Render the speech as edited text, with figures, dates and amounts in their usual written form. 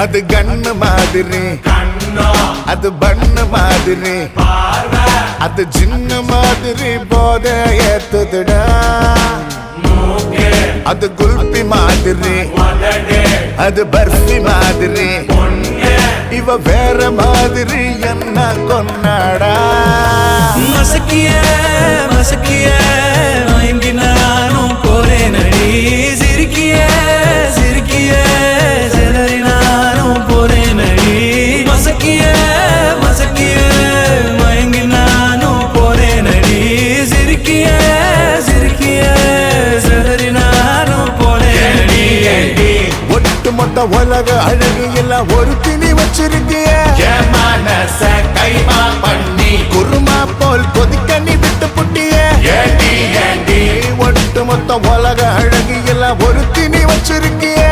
அது கண்ணு மாதிரி, அது பண்ணு மாதிரி, அது சின்ன மாதிரி போத ஏத்துதுடா. அது குல்பி மாதிரி, அது பர்ஃபி மாதிரி, இவ வேற மாதிரி என்ன கொண்டாடா. மசக்கிய மசக்கிய மயங்கி நானும் போறேன் அடி. சிரிக்கிய சிரிக்கிய சிதறி நானும் போறேன் அடி. மசக்கிய மசக்கிய மயங்கி நானும் போறேன் அடி. சிரிக்கிய சிரிக்கிய சிதறி நானும் போறேன் அடி. ஒட்டு மொத்த உலக அழகு எல்லாம் ஒரு திணி வச்சிருக்கிய. கைமா பண்ணி குருமா போல் கொதிக்க நீ விட்டு புட்டிய. ஒட்டு மொத்த உலக அழகு எல்லாம் ஒரு திணி வச்சிருக்கிய.